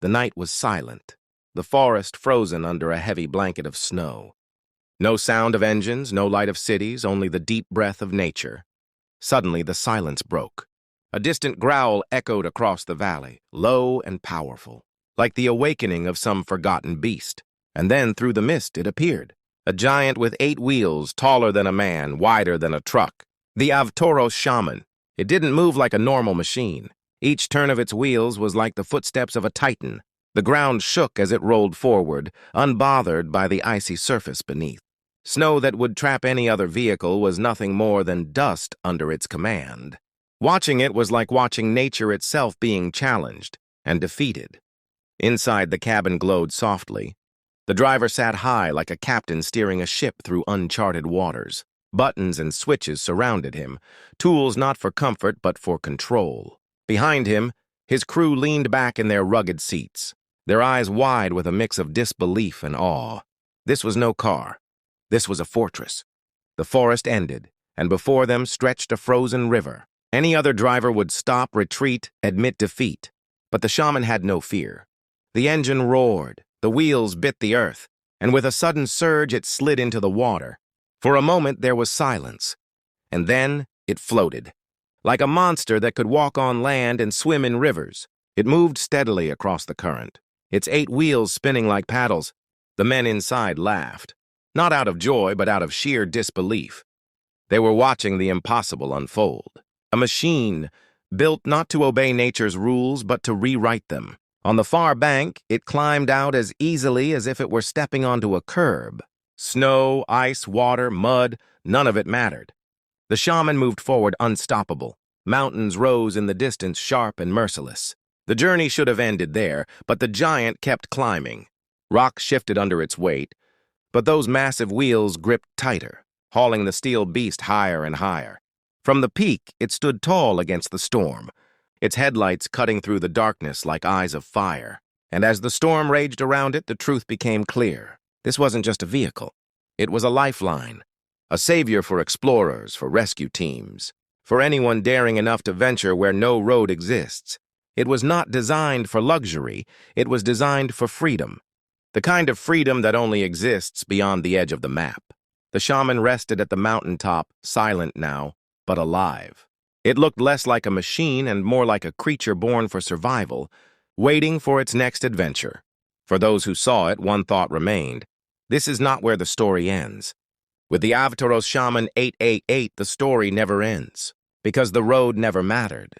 The night was silent, the forest frozen under a heavy blanket of snow. No sound of engines, no light of cities, only the deep breath of nature. Suddenly, the silence broke. A distant growl echoed across the valley, low and powerful, like the awakening of some forgotten beast. And then, through the mist, it appeared. A giant with 8 wheels, taller than a man, wider than a truck. The Avtoros Shaman. It didn't move like a normal machine. Each turn of its wheels was like the footsteps of a titan. The ground shook as it rolled forward, unbothered by the icy surface beneath. Snow that would trap any other vehicle was nothing more than dust under its command. Watching it was like watching nature itself being challenged and defeated. Inside, the cabin glowed softly. The driver sat high like a captain steering a ship through uncharted waters. Buttons and switches surrounded him, tools not for comfort but for control. Behind him, his crew leaned back in their rugged seats, their eyes wide with a mix of disbelief and awe. This was no car. This was a fortress. The forest ended, and before them stretched a frozen river. Any other driver would stop, retreat, admit defeat. But the shaman had no fear. The engine roared, the wheels bit the earth, and with a sudden surge it slid into the water. For a moment there was silence, and then it floated. Like a monster that could walk on land and swim in rivers, it moved steadily across the current, its 8 wheels spinning like paddles. The men inside laughed, not out of joy but out of sheer disbelief. They were watching the impossible unfold. A machine built not to obey nature's rules but to rewrite them. On the far bank, it climbed out as easily as if it were stepping onto a curb. Snow, ice, water, mud, none of it mattered. The shaman moved forward unstoppable. Mountains rose in the distance, sharp and merciless. The journey should have ended there, but the giant kept climbing. Rock shifted under its weight, but those massive wheels gripped tighter, hauling the steel beast higher and higher. From the peak, it stood tall against the storm, its headlights cutting through the darkness like eyes of fire. And as the storm raged around it, the truth became clear. This wasn't just a vehicle. It was a lifeline, a savior for explorers, for rescue teams, for anyone daring enough to venture where no road exists. It was not designed for luxury. It was designed for freedom, the kind of freedom that only exists beyond the edge of the map. The shaman rested at the mountaintop, silent now, but alive. It looked less like a machine and more like a creature born for survival, waiting for its next adventure. For those who saw it, one thought remained. This is not where the story ends. With the Avtoros Shaman 888, the story never ends, because the road never mattered.